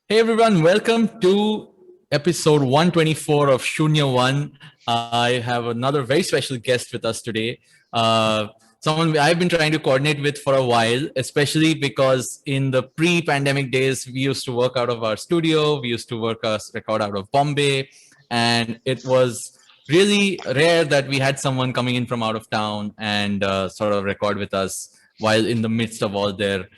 Hey everyone, welcome to episode 124 of Shunya One. I have another very special guest with us today. Someone I've been trying to coordinate with for a while, especially because in the pre-pandemic days, we used to work out of our studio. We used to record out of Bombay, and it was really rare that we had someone coming in from out of town and sort of record with us while in the midst of all their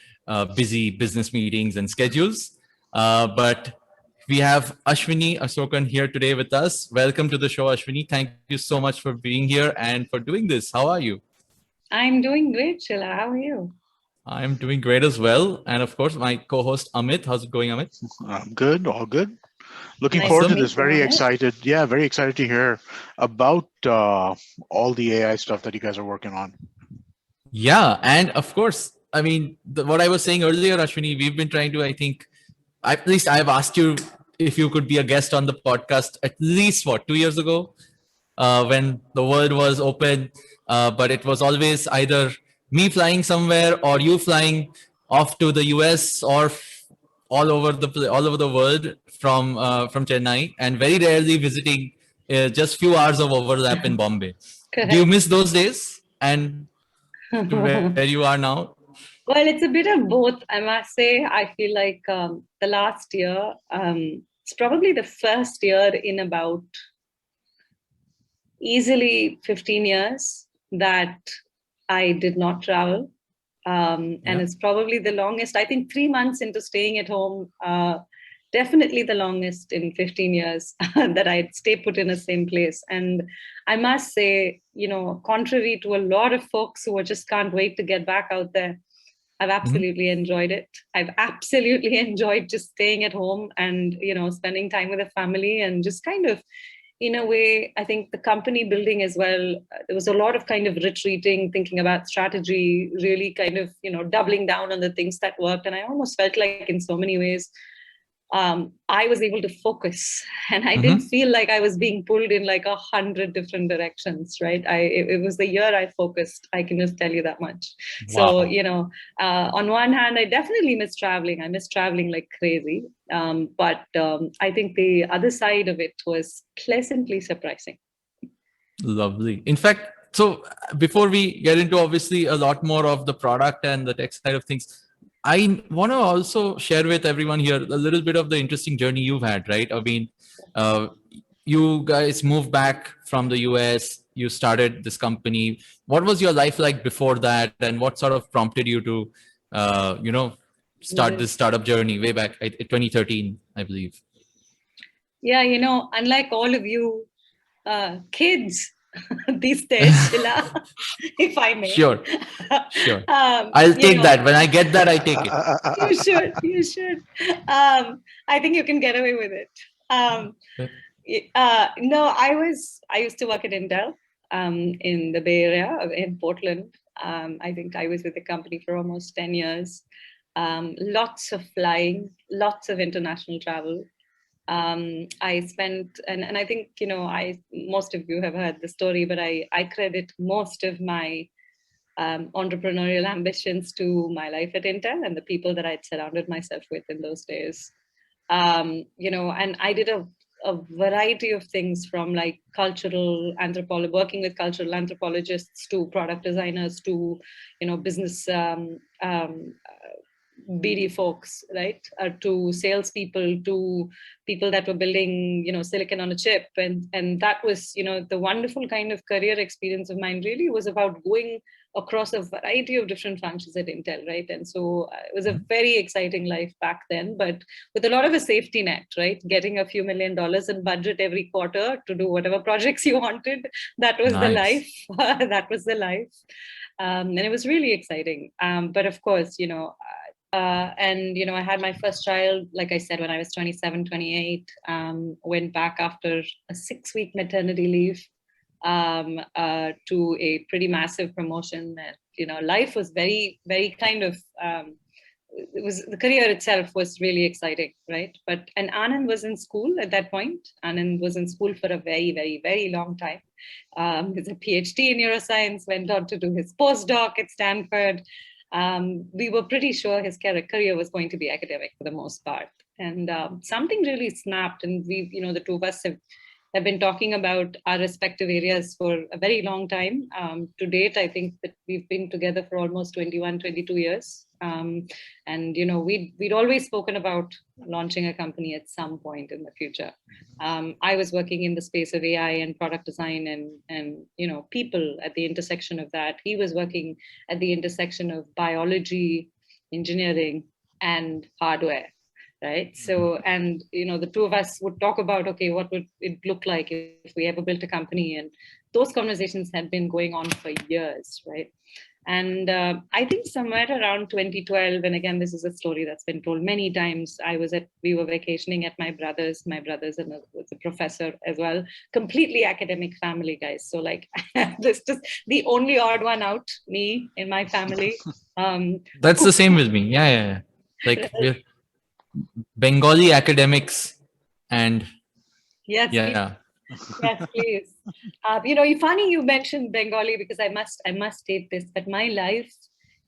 busy business meetings and schedules. But we have Ashwini Asokan here today with us. Welcome to the show, Ashwini. Thank you so much for being here and for doing this. How are you? I'm doing great, Sheila. How are you? I'm doing great as well. And of course, my co host Amit. How's it going, Amit? I'm good, all good. Looking Nice forward to to Awesome. meet this. you, Very Amit. excited. Yeah, very excited to hear about all the AI stuff that you guys are working on. Yeah. And of course, I mean, what I was saying earlier, Ashwini, we've been trying to, I think, at least I've asked you if you could be a guest on the podcast at least, 2 years ago? When the world was open, but it was always either me flying somewhere or you flying off to the US or all over the world from Chennai, and very rarely visiting just few hours of overlap in Bombay. Do you Correct. miss those days and to where you are now? Well, it's a bit of both, I must say. I feel like the last year, it's probably the first year in about easily 15 years that I did not travel. And Yeah. it's probably the longest, I think 3 months into staying at home, definitely the longest in 15 years that I'd stay put in the same place. And I must say, contrary to a lot of folks who just can't wait to get back out there, I've Mhm. absolutely enjoyed it. I've absolutely enjoyed just staying at home and, spending time with the family and just kind of, in a way, I think the company building as well, there was a lot of kind of retreating, thinking about strategy, really kind of, doubling down on the things that worked. And I almost felt like in so many ways, I was able to focus and I didn't Mhm. feel like I was being pulled in like 100 different directions, right? It was the year I focused. I can just tell you that much. So, Wow. on one hand, I definitely miss traveling. I miss traveling like crazy. But I think the other side of it was pleasantly surprising. Lovely. In fact, so before we get into obviously a lot more of the product and the tech side of things, I want to also share with everyone here a little bit of the interesting journey you've had, right? I mean, uh, you guys moved back from the US, you started this company. What was your life like before that? And what sort of prompted you to, start Mm. this startup journey way back in 2013, I believe? Yeah, unlike all of you kids these days, Sheila, if I may. Sure, sure. I'll You take know, that. When I get that, I take it. you should, you should. I think you can get away with it. No, I used to work at Intel in the Bay Area in Portland. I think I was with the company for almost 10 years. Lots of flying, lots of international travel. I spent, and I think, most of you have heard the story, but I credit most of my entrepreneurial ambitions to my life at Intel and the people that I'd surrounded myself with in those days. And I did a variety of things from like cultural anthropology, working with cultural anthropologists to product designers to, business BD folks, right? To salespeople, to people that were building, silicon on a chip, and that was, the wonderful kind of career experience of mine. Really was about going across a variety of different functions at Intel, right? And so it was a very exciting life back then, but with a lot of a safety net, right? Getting a few $1 million in budget every quarter to do whatever projects you wanted. That was the life. Nice. That was the life. And it was really exciting. But of course, and I had my first child, like I said, when I was 27, 28. Went back after a 6-week maternity leave to a pretty massive promotion. That life was very, very kind of it was, the career itself was really exciting, right? But and Anand was in school at that point. Anand was in school for a very, very, very long time. He's a PhD in neuroscience, went on to do his postdoc at Stanford. We were pretty sure his career was going to be academic for the most part. And something really snapped, and we, the two of us have been talking about our respective areas for a very long time. To date, I think that we've been together for almost 21, 22 years. And, we'd always spoken about launching a company at some point in the future. I was working in the space of AI and product design and people at the intersection of that. He was working at the intersection of biology, engineering, and hardware. Right. So, and, the two of us would talk about, okay, what would it look like if we ever built a company? And those conversations had been going on for years. Right. And I think somewhere around 2012, and again, this is a story that's been told many times. We were vacationing at my brother's and was a professor as well, completely academic family, guys. So like, this just the only odd one out, me in my family. That's the same with me. Yeah. Like we're Bengali academics and yes, yeah. Yes, please. Funny you mentioned Bengali because I must state this, but my life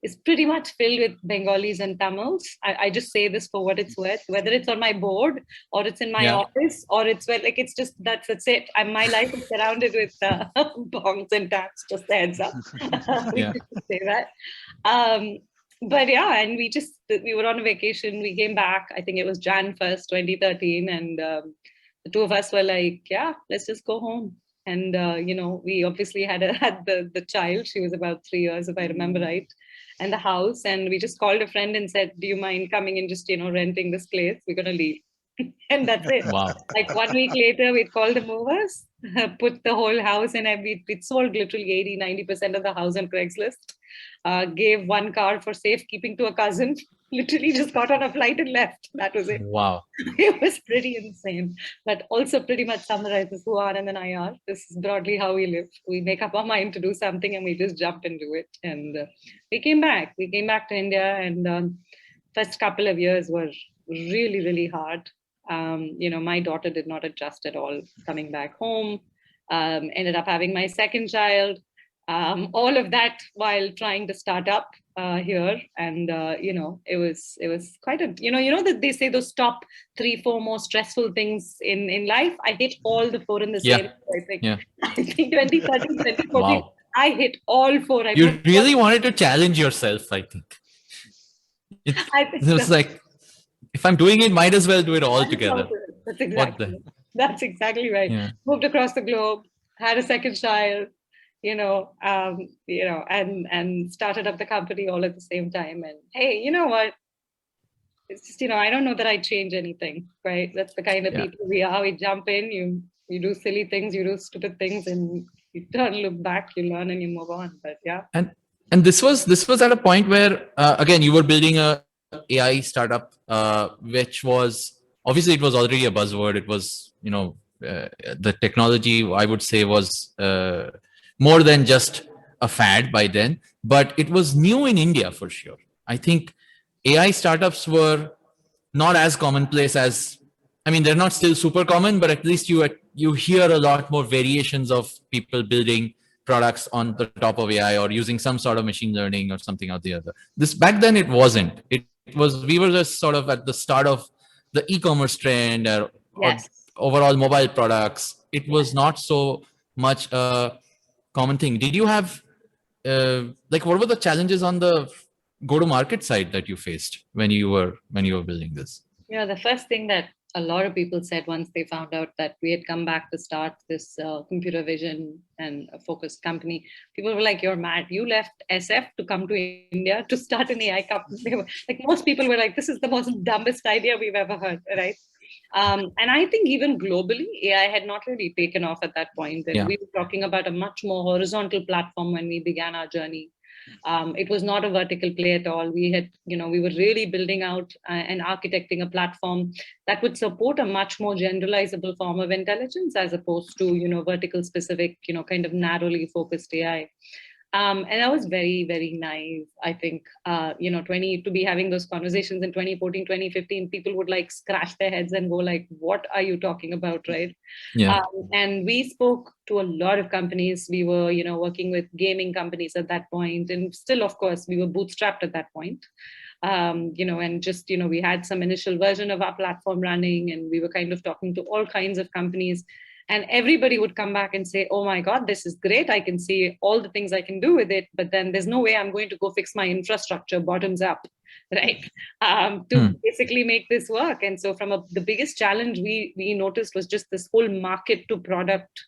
is pretty much filled with Bengalis and Tamils. I just say this for what it's worth, whether it's on my board or it's in my office or it's where it's just that's it. My life is surrounded with bongs and taps. Just a heads up. We Yeah. say that. But yeah, and we were on a vacation. We came back. I think it was Jan 1st, 2013, and the two of us were like, yeah, let's just go home. And, we obviously had the child. She was about 3 years, if I remember right, and the house. And we just called a friend and said, do you mind coming and just, renting this place? We're going to leave. And that's it. Wow. Like 1 week later, we'd call the movers, put the whole house in, and we'd sold literally 80-90% of the house on Craigslist. Gave one car for safekeeping to a cousin. Literally just got on a flight and left. That was it. Wow. It was pretty insane, but also pretty much summarizes who Anand and I are. This is broadly how we live. We make up our mind to do something and we just jump and do it. And we came back. We came back to India, and first couple of years were really, really hard. My daughter did not adjust at all coming back home. Ended up having my second child. All of that while trying to start up here, and it was quite a that they say those top 3-4 most stressful things in life. I hit all the 4 in the same. I think. Yeah. I think 2013, 2014. Wow. I hit all 4. You really wanted to challenge yourself, I think. It was like, if I'm doing it, might as well do it all together. That's exactly right. Yeah. Moved across the globe, had a second child, and started up the company all at the same time. And hey, you know what? It's just, I don't know that I change anything, right? That's the kind of people we are. We jump in, you do silly things, you do stupid things, and you look back, you learn, and you move on. But yeah. And this was at a point where again you were building a AI startup, which was obviously it was already a buzzword. It was the technology I would say was more than just a fad by then, but it was new in India for sure. I think AI startups were not as commonplace as, they're not still super common, but at least you hear a lot more variations of people building products on the top of AI or using some sort of machine learning or something or the other. This back then it wasn't. It was, we were just sort of at the start of the e-commerce trend or overall mobile products. It was not so much common thing. Did you have what were the challenges on the go-to-market side that you faced when you were building this? The first thing that a lot of people said once they found out that we had come back to start this computer vision and a focused company, people were like, you're mad. You left SF to come to India to start an AI company. Most people were like, this is the most dumbest idea we've ever heard, right? And I think even globally, AI had not really taken off at that point. And we were talking about a much more horizontal platform when we began our journey. It was not a vertical play at all. We had, we were really building out and architecting a platform that would support a much more generalizable form of intelligence as opposed to, vertical specific, kind of narrowly focused AI. And I was very, very naive. I think, to be having those conversations in 2014, 2015, people would scratch their heads and go like, what are you talking about, right? Yeah. And we spoke to a lot of companies. We were, working with gaming companies at that point. And still, of course, we were bootstrapped at that point. and just, we had some initial version of our platform running, and we were kind of talking to all kinds of companies. And everybody would come back and say, oh my God, this is great. I can see all the things I can do with it, but then there's no way I'm going to go fix my infrastructure bottoms up, right? To basically make this work. And so the biggest challenge we noticed was just this whole market to product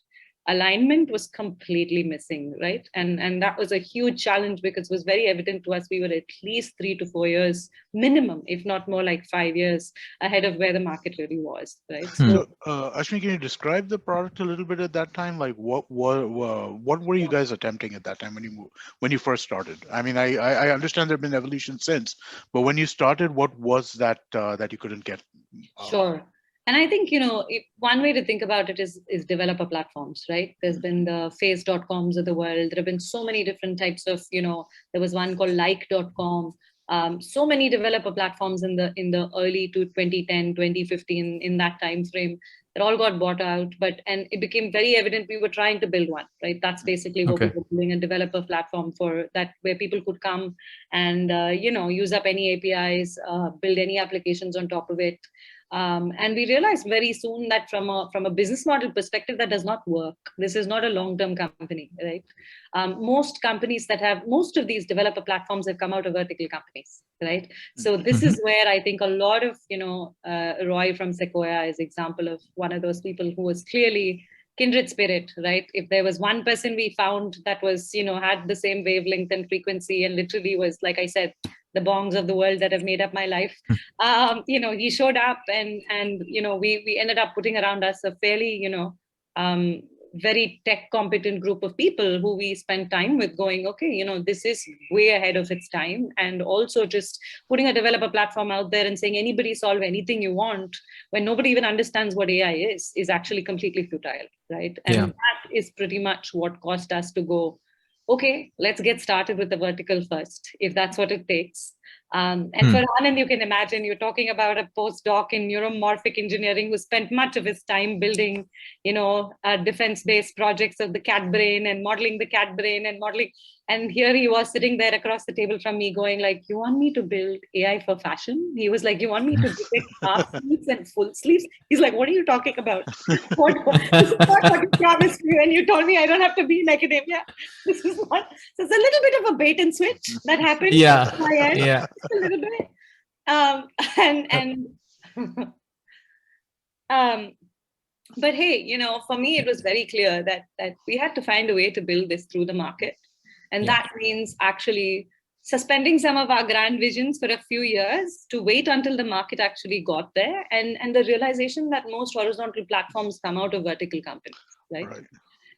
alignment was completely missing, right? And that was a huge challenge, because it was very evident to us we were at least 3 to 4 years minimum, if not more like 5 years ahead of where the market really was, right? So, Ashwini, can you describe the product a little bit at that time? Like, what were you guys attempting at that time when you first started? I mean, I understand there've been evolution since, but when you started, what was that that you couldn't get? Sure. And I think, one way to think about it is developer platforms, right? There's been the face.coms of the world. There have been so many different types of, there was one called like.com. So many developer platforms in the early to 2010, 2015, in that time frame, that all got bought out. And it became very evident we were trying to build one, right? That's basically what we were doing, a developer platform for that, where people could come and, use up any APIs, build any applications on top of it. And we realized very soon that from a business model perspective, that does not work. This is not a long-term company, right? Most of these developer platforms have come out of vertical companies, right? So this is where I think a lot of, Roy from Sequoia is example of one of those people who was clearly kindred spirit, right? If there was one person we found that was, had the same wavelength and frequency, and literally was, like I said, the bongs of the world that have made up my life. He showed up, and we ended up putting around us a fairly, very tech competent group of people who we spent time with, going, okay, this is way ahead of its time. And also just putting a developer platform out there and saying anybody solve anything you want when nobody even understands what AI is actually completely futile, right? And that is pretty much what caused us to go, okay, let's get started with the vertical first, if that's what it takes. And for Anand, you can imagine, you're talking about a postdoc in neuromorphic engineering who spent much of his time building, defense-based projects of the cat brain and modeling the cat brain and modeling. And here he was sitting there across the table from me going like, you want me to build AI for fashion? He was like, you want me to detect half sleeves and full sleeves? He's like, what are you talking about? This is not what you promised me when you told me I don't have to be in academia. This is not. So it's a little bit of a bait and switch that happened. Yeah. My end, Yeah. a little bit. But hey, for me, it was very clear that we had to find a way to build this through the market. And that means actually suspending some of our grand visions for a few years to wait until the market actually got there. And the realization that most horizontal platforms come out of vertical companies, right?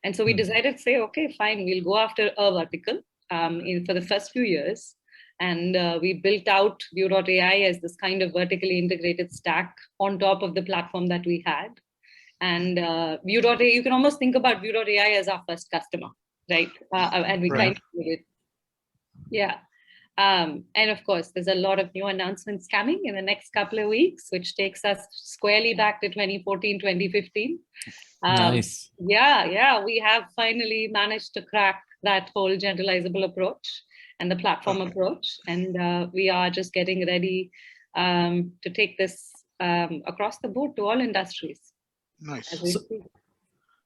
And so we decided to say, okay, fine, we'll go after a vertical for the first few years. And we built out View.ai as this kind of vertically integrated stack on top of the platform that we had. And View.ai, you can almost think about View.ai as our first customer, right? And we kind of did it. Yeah. And of course, there's a lot of new announcements coming in the next couple of weeks, which takes us squarely back to 2014, 2015. Nice. Yeah. We have finally managed to crack that whole generalizable approach and the platform approach. And we are just getting ready to take this across the board to all industries. Nice.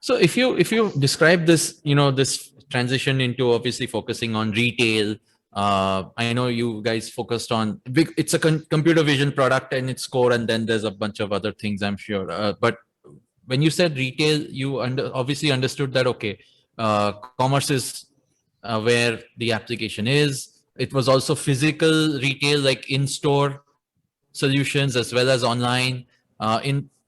So if you describe this, this transition into obviously focusing on retail, I know you guys focused on it's a computer vision product and its core, and then there's a bunch of other things, I'm sure. But when you said retail, you obviously understood that, okay, commerce is where the application is. It was also physical retail, like in-store solutions as well as online.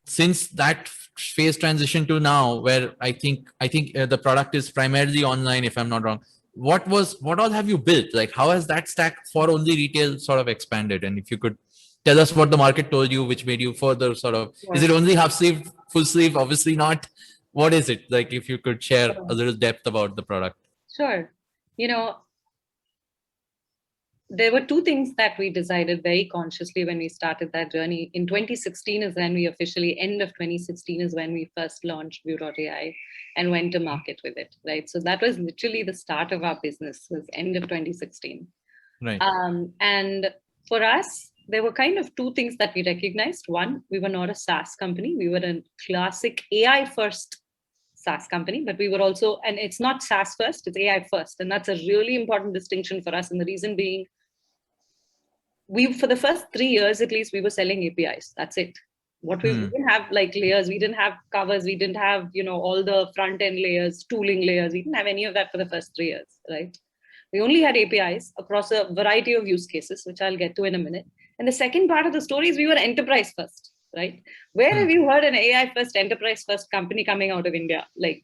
Since that phase transition to now, where I think the product is primarily online, if I'm not wrong. What all have you built? Like, how has that stack for only retail sort of expanded? And if you could tell us what the market told you, which made you further sort of, is it only half sleeve, full sleeve? Obviously not. What is it? Like, if you could share a little depth about the product. Sure. There were two things that we decided very consciously when we started that journey. In 2016 is when we officially, end of 2016 is when we first launched View.ai and went to market with it, right? So that was literally the start of our business, was end of 2016. Right. And For us, there were kind of two things that we recognized. One, we were not a SaaS company. We were a classic AI first SaaS company, but we were also, and it's not SaaS first, it's AI first. And that's a really important distinction for us. And the reason being, for the first 3 years, at least, we were selling APIs. That's it. We didn't have like layers, we didn't have covers, we didn't have, all the front end layers, tooling layers. We didn't have any of that for the first 3 years, right? We only had APIs across a variety of use cases, which I'll get to in a minute. And the second part of the story is we were enterprise first, right? Where have you heard an AI first, enterprise first company coming out of India? Like,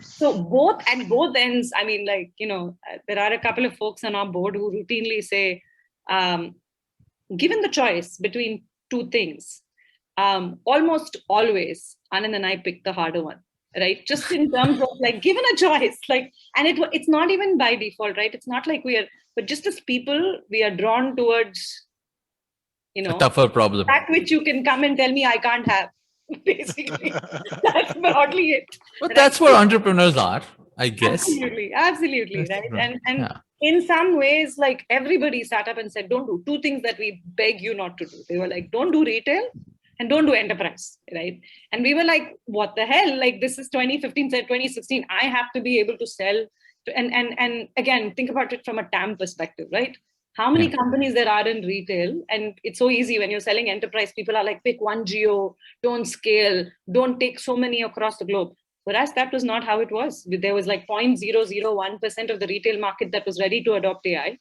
so both ends, I mean, like, there are a couple of folks on our board who routinely say, given the choice between two things, almost always Anand and I picked the harder one, right? Just in terms of like, given a choice, like, and it's not even by default, right? It's not like but just as people, we are drawn towards, a tougher problem. That which you can come and tell me I can't have, basically. That's broadly it. But right? That's what entrepreneurs are, I guess. Absolutely, right? And in some ways, like everybody sat up and said, don't do two things that we beg you not to do. They were like, don't do retail and don't do enterprise, right? And we were like, what the hell? Like, this is 2015, 2016. I have to be able to sell. And again, think about it from a TAM perspective, right? How many companies there are in retail? And it's so easy when you're selling enterprise, people are like, pick one geo, don't scale, don't take so many across the globe. For us, that was not how it was. There was like 0.001% of the retail market that was ready to adopt AI,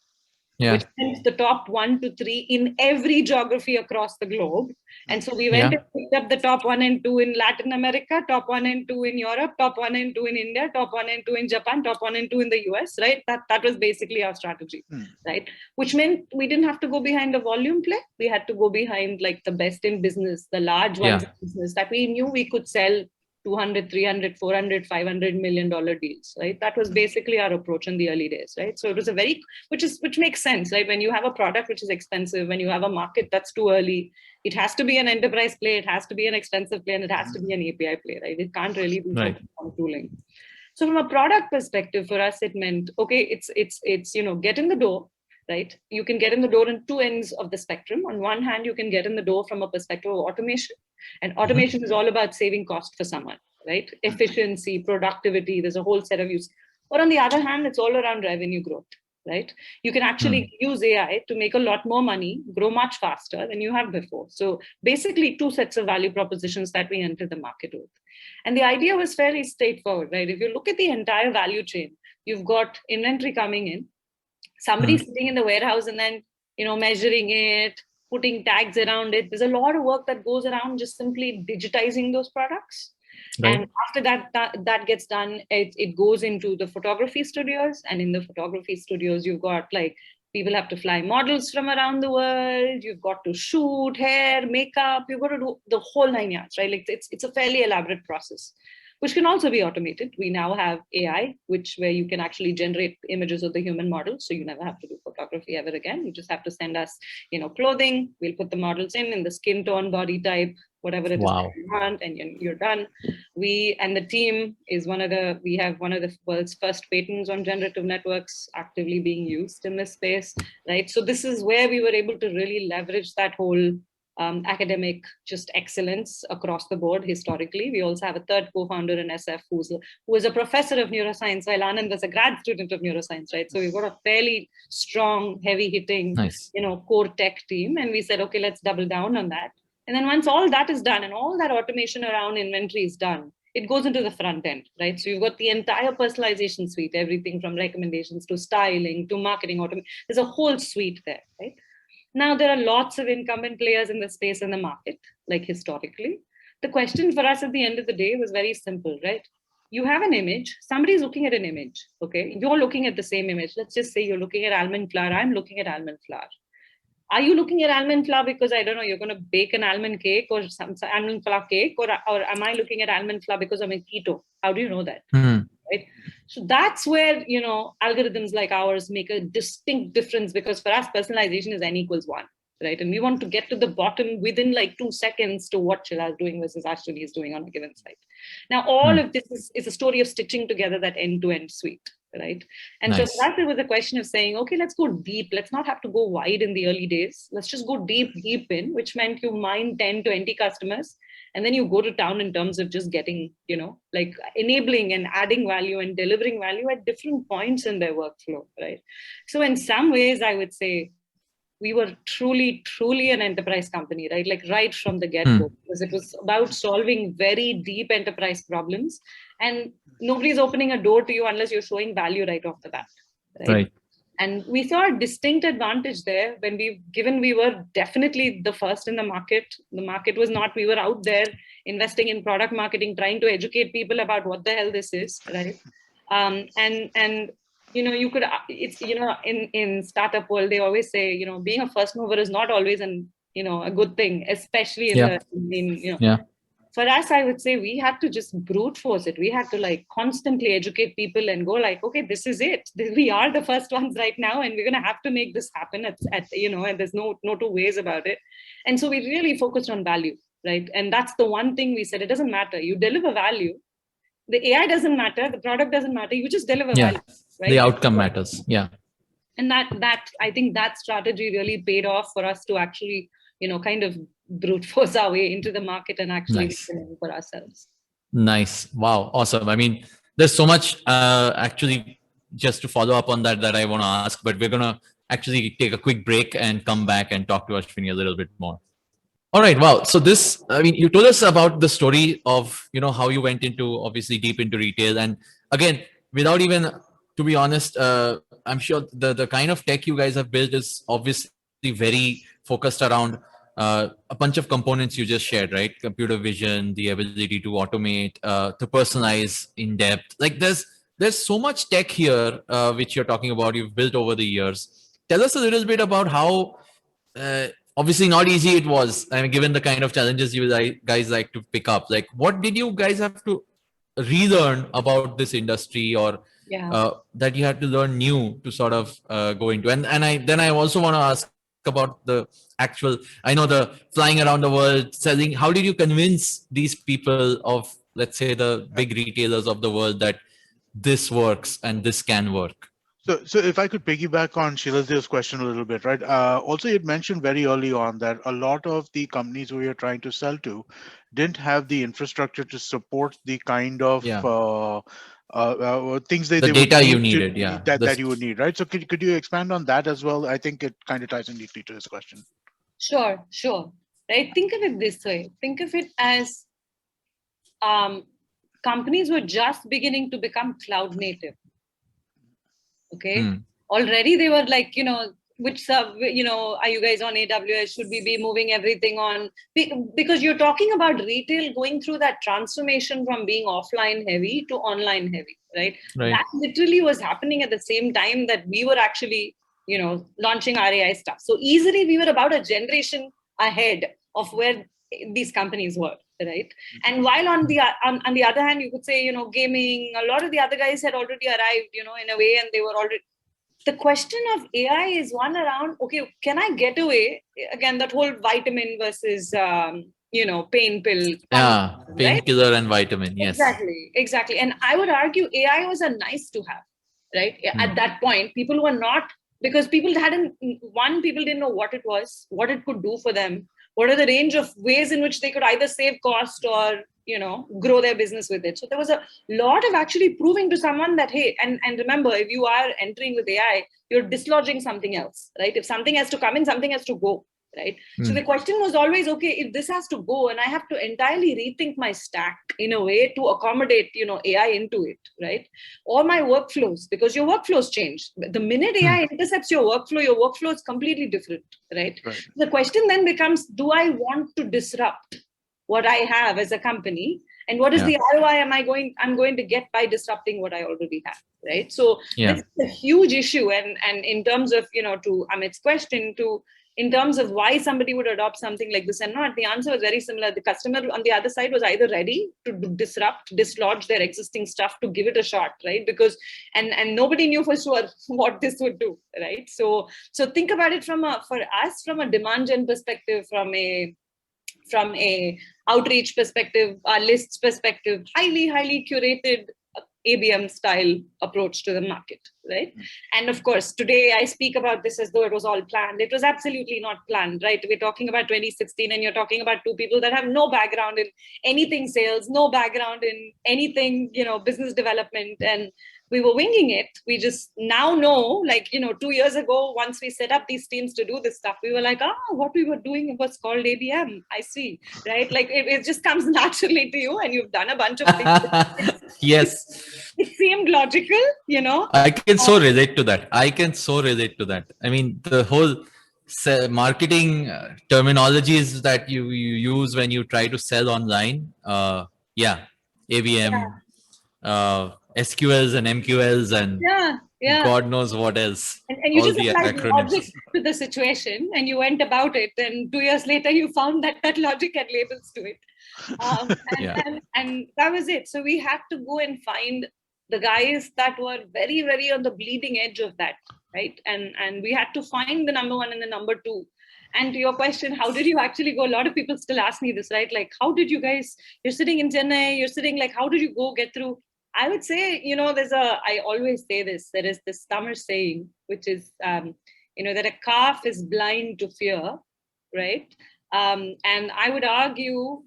which meant the top 1 to 3 in every geography across the globe. And so we went and picked up the top 1 and 2 in Latin America, top 1 and 2 in Europe, top 1 and 2 in India, top 1 and 2 in Japan, top 1 and 2 in the US, right? That was basically our strategy, right? Which meant we didn't have to go behind a volume play. We had to go behind like the best in business, the large ones in business that we knew we could sell 200, 300, 400, $500 million deals, right? That was basically our approach in the early days, right? So it was which makes sense, right? When you have a product which is expensive, when you have a market that's too early, it has to be an enterprise play, it has to be an extensive play, and it has to be an API play, right? It can't really be on tooling. So from a product perspective, for us, it meant, okay, it's get in the door, right? You can get in the door in two ends of the spectrum. On one hand, you can get in the door from a perspective of automation. And automation is all about saving cost for someone, right? Efficiency, productivity, there's a whole set of use. Or on the other hand, it's all around revenue growth, right? You can actually use AI to make a lot more money, grow much faster than you have before. So basically two sets of value propositions that we enter the market with. And the idea was fairly straightforward, right? If you look at the entire value chain, you've got inventory coming in, somebody sitting in the warehouse and then, measuring it, putting tags around it. There's a lot of work that goes around just simply digitizing those products. Right. And after that gets done, it goes into the photography studios. And in the photography studios, you've got like, people have to fly models from around the world. You've got to shoot hair, makeup. You've got to do the whole 9 yards, right? Like it's a fairly elaborate process, which can also be automated. We now have AI, where you can actually generate images of the human model. So you never have to do photography ever again. You just have to send us, clothing. We'll put the models in the skin tone, body type, whatever it is that you want, and you're done. We and the team is we have one of the world's first patents on generative networks actively being used in this space, right? So this is where we were able to really leverage that whole academic just excellence across the board historically. We also have a third co-founder in SF who is a professor of neuroscience, while Anand was a grad student of neuroscience, right? So we've got a fairly strong, heavy-hitting, core tech team. And we said, okay, let's double down on that. And then once all that is done and all that automation around inventory is done, it goes into the front end, right? So you've got the entire personalization suite, everything from recommendations to styling to marketing automation. There's a whole suite there, right? Now, there are lots of incumbent players in the space in the market, like historically. The question for us at the end of the day was very simple, right? You have an image, somebody's looking at an image, okay? You're looking at the same image. Let's just say you're looking at almond flour, I'm looking at almond flour. Are you looking at almond flour because, I don't know, you're going to bake an almond cake or some almond flour cake? Or am I looking at almond flour because I'm in keto? How do you know that? Right? So that's where, algorithms like ours make a distinct difference, because for us, personalization is n=1, right? And we want to get to the bottom within like 2 seconds to what Shila is doing versus Ashwini is doing on a given site. Now, all of this is a story of stitching together that end-to-end suite, right? And so Nice. for us, it was a question of saying, okay, let's go deep. Let's not have to go wide in the early days. Let's just go deep in, which meant you mine 10, 20 customers. And then you go to town in terms of just getting, like enabling and adding value and delivering value at different points in their workflow, right? So in some ways, I would say we were truly, truly an enterprise company, right? Like right from the get-go, because it was about solving very deep enterprise problems. And nobody's opening a door to you unless you're showing value right off the bat, right? And we saw a distinct advantage there when we were definitely the first in the market. The market was not, we were out there investing in product marketing, trying to educate people about what the hell this is, right? And you could, it's, in startup world, they always say, being a first mover is not always a good thing, especially for us, I would say we had to just brute force it. We had to like constantly educate people and go like, okay, this is it. We are the first ones right now, and we're going to have to make this happen and there's no two ways about it. And so we really focused on value, right? And that's the one thing we said, it doesn't matter. You deliver value. The AI doesn't matter. The product doesn't matter. You just deliver value, right? The outcome matters. Yeah. And that I think that strategy really paid off for us to actually, kind of brute force our way into the market and actually for ourselves. Nice. Wow. Awesome. I mean, there's so much actually just to follow up on that I want to ask, but we're going to actually take a quick break and come back and talk to Ashwini a little bit more. All right. Wow. So you told us about the story of, how you went into obviously deep into retail. And again, without even, to be honest, I'm sure the kind of tech you guys have built is obviously very focused around a bunch of components you just shared, right? Computer vision, the ability to automate, to personalize in depth. Like there's so much tech here, which you're talking about, you've built over the years. Tell us a little bit about how, obviously not easy it was. I mean, given the kind of challenges you guys like to pick up, like what did you guys have to relearn about this industry, or that you had to learn new to sort of go into? And I also want to ask about the actual, I know, the flying around the world selling. How did you convince these people of, let's say, the big retailers of the world that this works and this can work? So if I could piggyback on Shiladitya's question a little bit, right? Also, you mentioned very early on that a lot of the companies we are trying to sell to didn't have the infrastructure to support the kind of things the they data would need you needed, that you would need, right? So could you expand on that as well? I think it kind of ties in neatly to his question. Sure. Right. Think of it this way. Think of it as companies were just beginning to become cloud native. Okay. Already they were like, which are you guys on AWS? Should we be moving everything on? Because you're talking about retail going through that transformation from being offline heavy to online heavy, right? That literally was happening at the same time that we were actually, launching our AI stuff. So easily we were about a generation ahead of where these companies were, right? And while on the other hand, you could say, gaming, a lot of the other guys had already arrived, in a way, and they were already. The question of AI is one around, okay, can I get away? Again, that whole vitamin versus, pain pill. Painkiller and vitamin. Yes. Exactly. And I would argue AI was a nice to have, right? At that point, people were not, because people didn't know what it was, what it could do for them. What are the range of ways in which they could either save cost or, grow their business with it? So there was a lot of actually proving to someone that, hey, and remember, if you are entering with AI, you're dislodging something else, right? If something has to come in, something has to go, right? So the question was always, okay, if this has to go and I have to entirely rethink my stack in a way to accommodate, AI into it, right? Or my workflows, because your workflows change. The minute AI intercepts your workflow is completely different, right? The question then becomes, do I want to disrupt what I have as a company? And what is the ROI I'm going to get by disrupting what I already have, right? So this is a huge issue. And in terms of, to Amit's question, in terms of why somebody would adopt something like this and not, the answer was very similar. The customer on the other side was either ready to dislodge their existing stuff to give it a shot, right? Because, and nobody knew for sure what this would do, right? So think about it from a demand gen perspective, from a outreach perspective, lists perspective, highly curated ABM style approach to the market, right? And of course, today I speak about this as though it was all planned. It was absolutely not planned, right? We're talking about 2016 and you're talking about two people that have no background in anything sales, no background in anything, business development. And we were winging it. We just now know, 2 years ago, once we set up these teams to do this stuff, we were like, what we were doing was called ABM. I see, right? Like it just comes naturally to you and you've done a bunch of things. Yes. It seemed logical, I can so relate to that. I mean, the whole marketing terminologies that you use when you try to sell online. ABM, SQLs and MQLs and God knows what else. And you all just the applied acronyms logic to the situation and you went about it. And 2 years later, you found that logic had labels to it. And that was it. So we had to go and find the guys that were very, very on the bleeding edge of that, right? And we had to find the number one and the number two. And to your question, how did you actually go? A lot of people still ask me this, right? Like, how did you guys, you're sitting in Chennai, how did you go get through? I would say, I always say this, there is this Tamil saying, which is, that a calf is blind to fear, right? And I would argue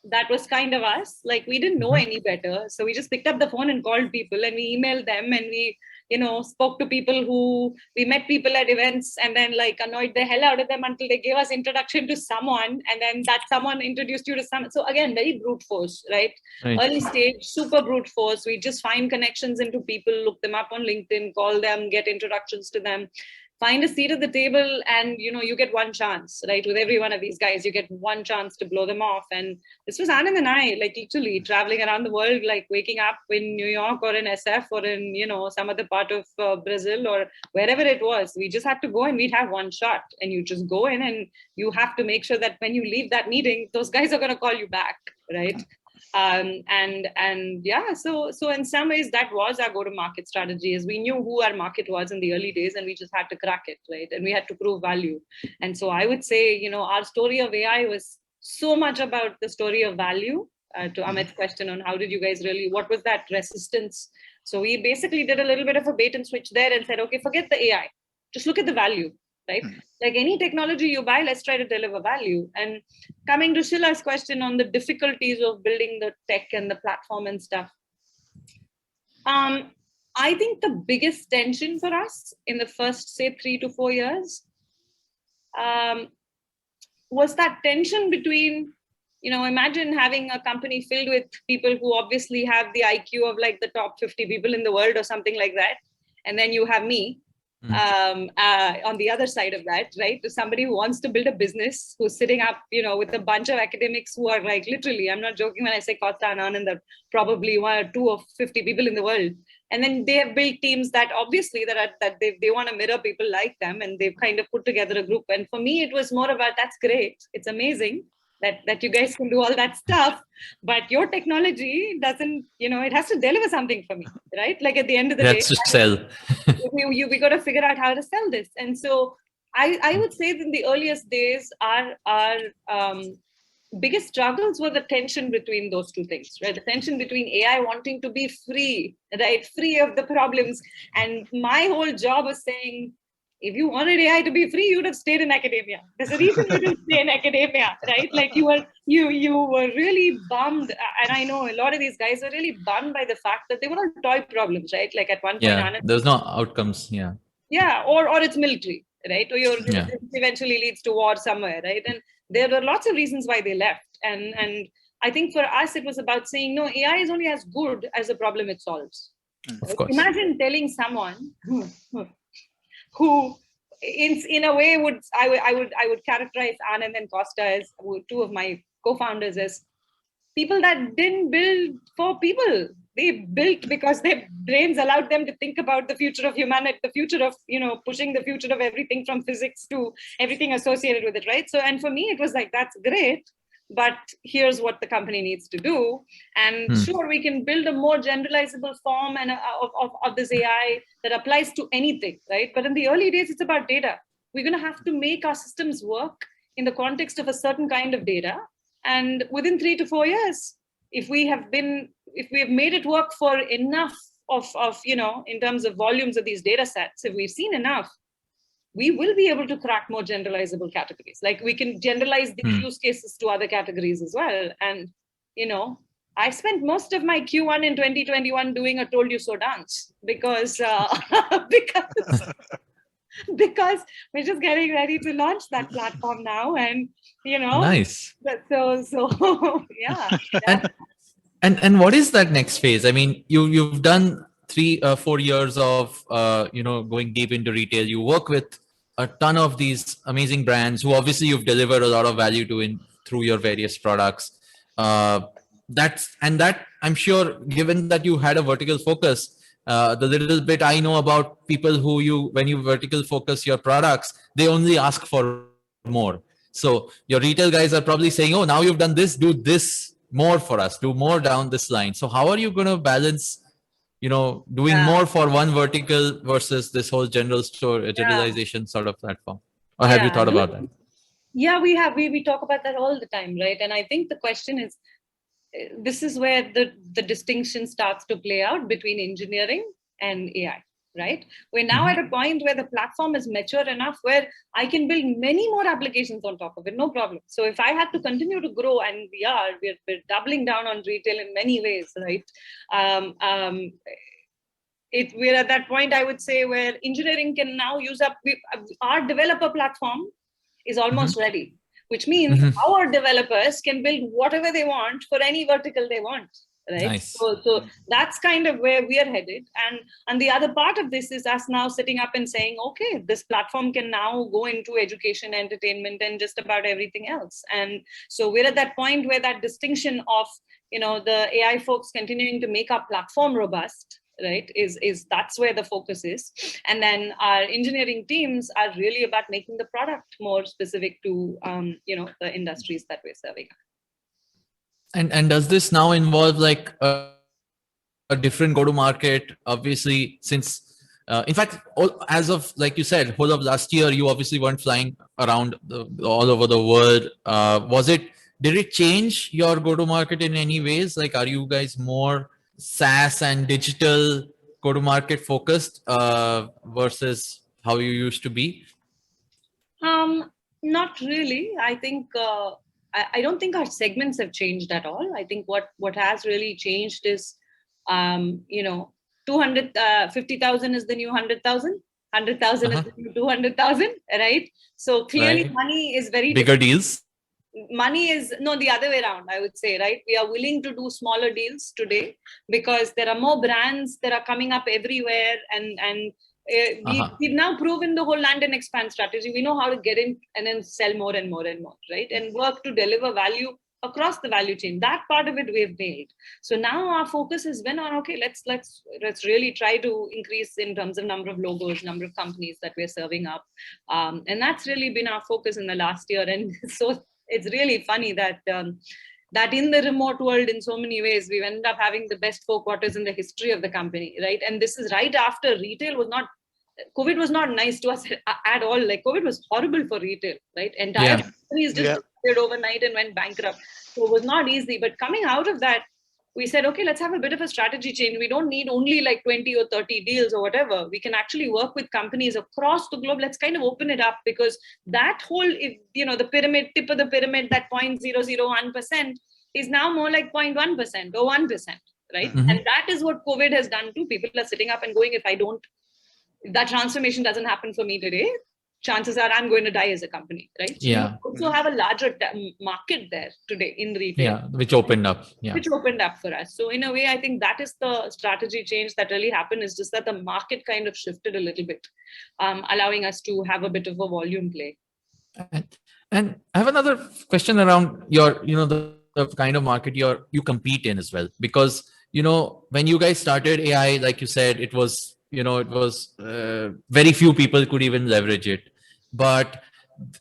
that was kind of us. Like, we didn't know any better. So we just picked up the phone and called people and we emailed them and we, spoke to people we met people at events and then annoyed the hell out of them until they gave us introduction to someone. And then that someone introduced you to someone. So again, very brute force, right? Early stage, super brute force. We just find connections into people, look them up on LinkedIn, call them, get introductions to them. Find a seat at the table and, you get one chance, right? With every one of these guys, you get one chance to blow them off. And this was Anand and I, literally traveling around the world, waking up in New York or in SF or in, some other part of Brazil or wherever it was. We just had to go and we'd have one shot and you just go in and you have to make sure that when you leave that meeting, those guys are going to call you back, right? So in some ways that was our go-to-market strategy, is we knew who our market was in the early days and we just had to crack it, right? And we had to prove value. And so I would say, our story of AI was so much about the story of value. To Amit's question on how did you guys what was that resistance? So we basically did a little bit of a bait and switch there and said, okay, forget the AI, just look at the value. Right? Like any technology you buy, let's try to deliver value. And coming to Shila's question on the difficulties of building the tech and the platform and stuff, I think the biggest tension for us in the first, say, 3 to 4 years was that tension between, imagine having a company filled with people who obviously have the IQ of the top 50 people in the world or something like that. And then you have me. On the other side of that, right? To somebody who wants to build a business, who's sitting up, with a bunch of academics who are literally, I'm not joking when I say Costa and Anand, that probably 1 or 2 of 50 people in the world. And then they have built teams that obviously that they want to mirror people like them, and they've kind of put together a group. And for me, it was more about, that's great. It's amazing that you guys can do all that stuff, but your technology doesn't, it has to deliver something for me, right? At the end of the day, that's to sell. we got to figure out how to sell this. And so I would say that in the earliest days, our biggest struggles were the tension between those two things, right? The tension between AI wanting to be free, right? Free of the problems. And my whole job was saying, if you wanted AI to be free, you would have stayed in academia. There's a reason you didn't stay in academia, right? You were really bummed. And I know a lot of these guys were really bummed by the fact that they were all toy problems, right? At one point, there's no outcomes. Yeah, or it's military, right? Or it eventually leads to war somewhere, right? And there were lots of reasons why they left. And I think for us, it was about saying, no, AI is only as good as the problem it solves. Of course. Imagine telling someone who in a way I would characterize Anand and Costa as two of my co-founders as people that didn't build for people. They built because their brains allowed them to think about the future of humanity, the future of, pushing the future of everything from physics to everything associated with it, right? So, and for me, it was that's great, but here's what the company needs to do. And sure, we can build a more generalizable form and of this AI that applies to anything, right? But in the early days, it's about data. We're going to have to make our systems work in the context of a certain kind of data. And within 3 to 4 years, if we have made it work for enough of in terms of volumes of these data sets, if we've seen enough, we will be able to crack more generalizable categories. Like we can generalize these use cases to other categories as well. And, I spent most of my Q1 in 2021 doing a told you so dance because because we're just getting ready to launch that platform now. And, Nice. So yeah. And what is that next phase? I mean, you've done 4 years of going deep into retail. You work with a ton of these amazing brands who obviously you've delivered a lot of value to through your various products. That I'm sure, given that you had a vertical focus, the little bit I know about people who when you vertical focus your products, they only ask for more. So your retail guys are probably saying, oh, now you've done this, do this more for us, do more down this line. So how are you going to balance, doing more for one vertical versus this whole general store, generalization sort of platform? Or have you thought about that? Yeah, we talk about that all the time, right? And I think the question is, this is where the distinction starts to play out between engineering and AI, right? We're now at a point where the platform is mature enough where I can build many more applications on top of it, no problem. So if I had to continue to grow, and we're doubling down on retail in many ways, right? We're at that point, I would say, where engineering can now use up our developer platform is almost ready, which means our developers can build whatever they want for any vertical they want, right? Nice. So that's kind of where we are headed. And the other part of this is us now sitting up and saying, okay, this platform can now go into education, entertainment, and just about everything else. And so we're at that point where that distinction of, the AI folks continuing to make our platform robust, right, is that's where the focus is. And then our engineering teams are really about making the product more specific to the industries that we're serving. And does this now involve like a different go-to-market? Obviously, since in fact, as of, like you said, whole of last year, you obviously weren't flying around all over the world. Did it change your go-to-market in any ways? Like, are you guys more SaaS and digital go-to-market focused versus how you used to be? Not really. I think I don't think our segments have changed at all. I think what has really changed is 50,000 is the new 100,000. 100,000 is the new 200,000, right? So clearly, money is very bigger deals. Money is the other way around, I would say, right? We are willing to do smaller deals today because there are more brands that are coming up everywhere, and we've now proven the whole land and expand strategy. We know how to get in and then sell more and more and more, right? And work to deliver value across the value chain. That part of it we've nailed. So now our focus has been on, okay, let's really try to increase in terms of number of logos, number of companies that we're serving up, and that's really been our focus in the last year. And so it's really funny that that in the remote world, in so many ways, we've ended up having the best 4 quarters in the history of the company, right? And this is right after COVID was not nice to us at all. Like, COVID was horrible for retail, right? Entire companies just disappeared overnight and went bankrupt. So it was not easy. But coming out of that, we said, okay, let's have a bit of a strategy change. We don't need only like 20 or 30 deals or whatever. We can actually work with companies across the globe. Let's kind of open it up, because that whole, the pyramid, tip of the pyramid, that 0.001% is now more like 0.1% or 1%, right? And that is what COVID has done too. People are sitting up and going, if that transformation doesn't happen for me today, chances are I'm going to die as a company, right? So you also have a larger market there today in retail. Which opened up. Which opened up for us. So in a way, I think that is the strategy change that really happened, is just that the market kind of shifted a little bit, allowing us to have a bit of a volume play. And I have another question around your, the kind of market you compete in as well. Because, when you guys started AI, like you said, it was very few people could even leverage it, but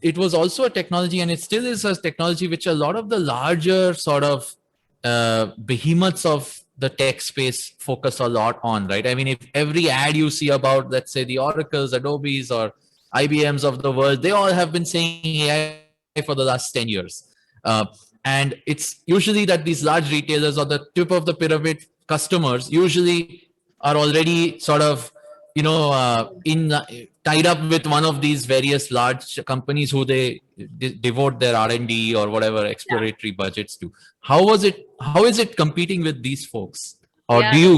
it was also a technology, and it still is a technology which a lot of the larger sort of behemoths of the tech space focus a lot on, right? I mean, if every ad you see about, let's say, the Oracles, Adobes, or IBMs of the world, they all have been saying AI for the last 10 years. And it's usually that these large retailers or the tip of the pyramid customers usually are already sort of, tied up with one of these various large companies who they devote their R&D or whatever exploratory budgets to. How is it competing with these folks? Or do you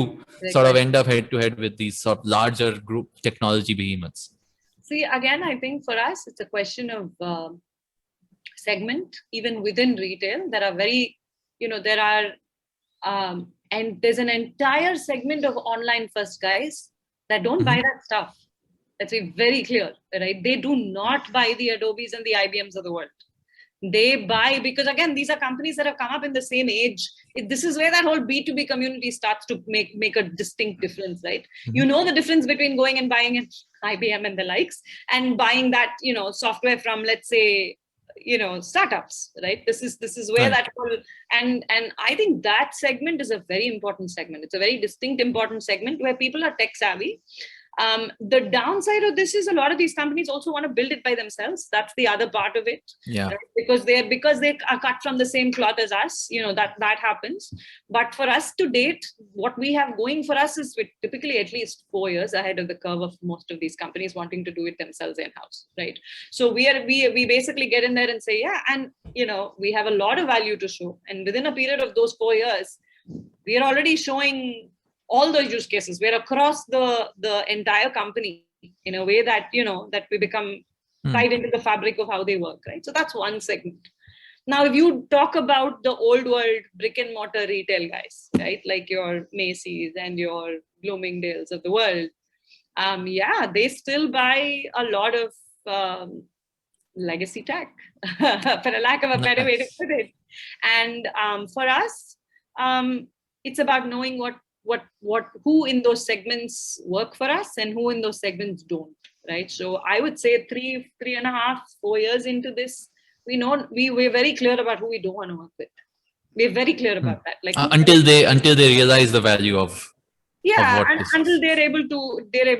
sort of end up head to head with these sort of larger group technology behemoths? See, again, I think for us, it's a question of segment. Even within retail, there are and there's an entire segment of online first guys that don't buy that stuff. Let's be very clear, right? They do not buy the Adobes and the IBMs of the world. They buy because, again, these are companies that have come up in the same age. This is where that whole B2B community starts to make a distinct difference, right? You know the difference between going and buying an IBM and the likes and buying that, software from, let's say, startups, right? This is where that whole, and I think that segment is a very important segment. It's a very distinct, important segment where people are tech savvy. The downside of this is a lot of these companies also want to build it by themselves. That's the other part of it. Yeah. Right? Because they are cut from the same cloth as us, that happens. But for us to date, what we have going for us is we're typically at least 4 years ahead of the curve of most of these companies wanting to do it themselves in-house, right? So we basically get in there and say, and we have a lot of value to show. And within a period of those 4 years, we are already showing all those use cases. We're across the entire company in a way that, that we become tied into the fabric of how they work, right? So that's one segment. Now, if you talk about the old world brick and mortar retail guys, right? Like your Macy's and your Bloomingdale's of the world, they still buy a lot of legacy tech, for a lack of a better way to put it. And for us, it's about knowing who in those segments work for us and who in those segments don't, right? So I would say 3.5, 4 years into this, we're very clear about who we don't want to work with. We're very clear about that. Like until they realize the value of until they're able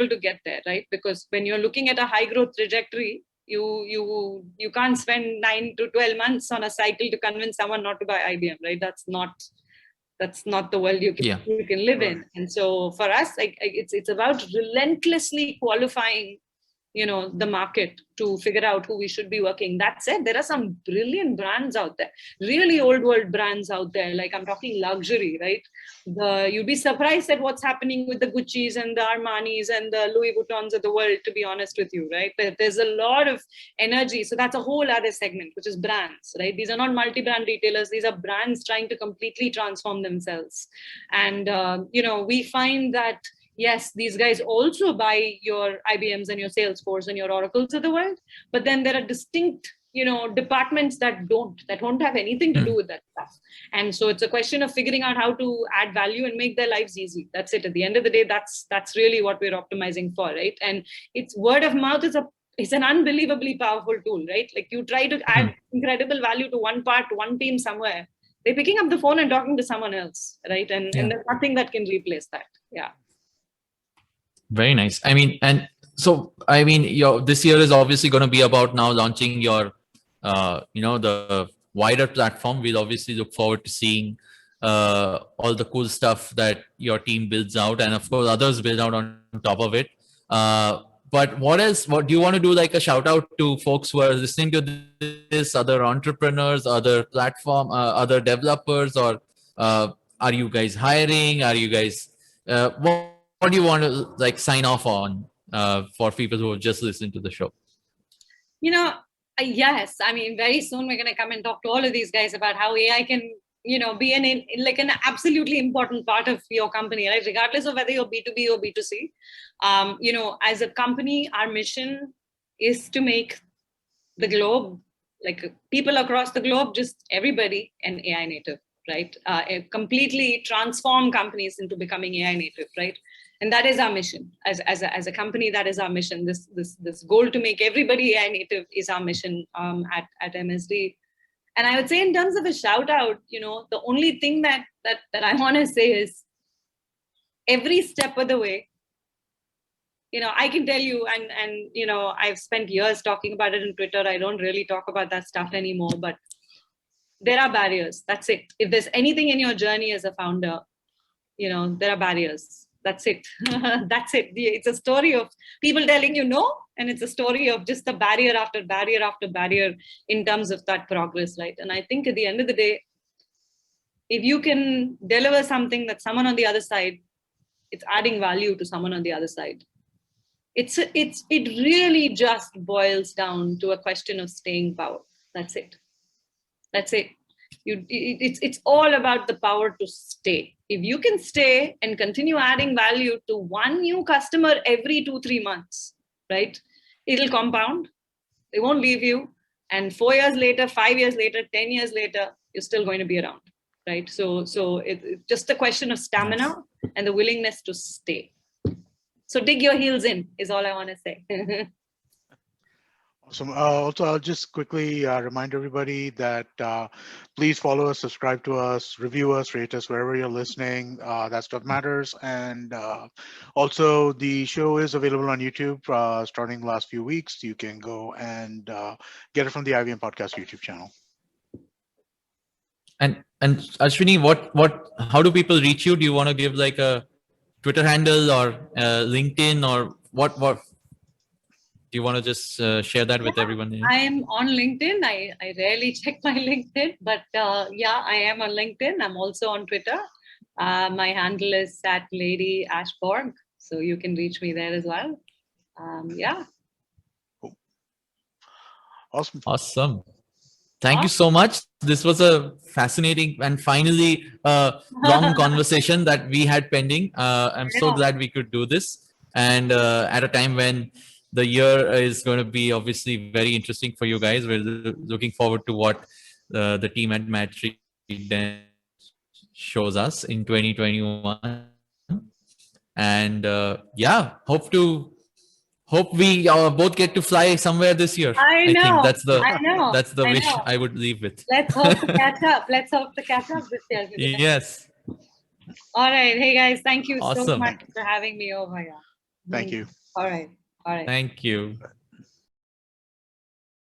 to get there, right? Because when you're looking at a high growth trajectory, you can't spend 9 to 12 months on a cycle to convince someone not to buy IBM, right? That's not the world you can live in. And so for us, it's about relentlessly qualifying, the market to figure out who we should be working. That said, there are some brilliant brands out there, really old world brands out there. Like I'm talking luxury, right? You'd be surprised at what's happening with the Gucci's and the Armani's and the Louis Vuittons of the world, to be honest with you, right? There's a lot of energy. So that's a whole other segment, which is brands, right? These are not multi-brand retailers. These are brands trying to completely transform themselves. And, we find that, yes, these guys also buy your IBMs and your Salesforce and your Oracles of the world, but then there are distinct, departments that don't have anything to do with that stuff. And so it's a question of figuring out how to add value and make their lives easy. That's it. At the end of the day, that's really what we're optimizing for, right? And it's word of mouth is an unbelievably powerful tool, right? Like you try to add incredible value to one team somewhere, they're picking up the phone and talking to someone else, right? And there's nothing that can replace that. Yeah. Very nice. This year is obviously going to be about now launching your, the wider platform. We'll obviously look forward to seeing all the cool stuff that your team builds out, and of course others build out on top of it. But what else? What do you want to do? Like a shout out to folks who are listening to this, other entrepreneurs, other platform, other developers, or are you guys hiring? Are you guys what do you want to sign off on for people who have just listened to the show? Yes. I mean, very soon we're going to come and talk to all of these guys about how AI can, be an absolutely important part of your company, right? Regardless of whether you're B2B or B2C. As a company, our mission is to make the globe, like people across the globe, just everybody an AI native, right? Completely transform companies into becoming AI native, right? And that is our mission as a company. That is our mission. This goal to make everybody AI native is our mission at MSD. And I would say, in terms of a shout out, the only thing that I want to say is, every step of the way, I can tell you, and I've spent years talking about it on Twitter. I don't really talk about that stuff anymore, but there are barriers. That's it. If there's anything in your journey as a founder, there are barriers. That's it. That's it. It's a story of people telling you no, and it's a story of just the barrier after barrier after barrier in terms of that progress, right? And I think at the end of the day, if you can deliver something that someone on the other side, it's adding value to someone on the other side. It really just boils down to a question of staying power. That's it. That's it. It's all about the power to stay. If you can stay and continue adding value to one new customer every 2-3 months, right? It'll compound. They won't leave you. And 4 years later, 5 years later, 10 years later, you're still going to be around, right? So it's just a question of stamina and the willingness to stay. So dig your heels in is all I want to say. Awesome. Also, I'll just quickly remind everybody that please follow us, subscribe to us, review us, rate us wherever you're listening. That stuff matters. And also, the show is available on YouTube starting the last few weeks. You can go and get it from the IVM Podcast YouTube channel. And Ashwini, how do people reach you? Do you want to give like a Twitter handle or LinkedIn or what? Do you want to just share that with everyone here? I am on LinkedIn. I rarely check my LinkedIn, but I am on LinkedIn. I'm also on Twitter. My handle is @LadyAshborg. So you can reach me there as well. Cool. Awesome. Awesome. Thank you so much. This was a fascinating and finally long conversation that we had pending. I'm so glad we could do this. And at a time when the year is going to be obviously very interesting for you guys. We're looking forward to what the team at Matri shows us in 2021. And hope we both get to fly somewhere this year. I think that's the wish I would leave with. Let's hope to catch up. Let's hope to catch up this year. Yes. All right. Hey guys, thank you so much for having me over here. Thank you. All right. Thank you.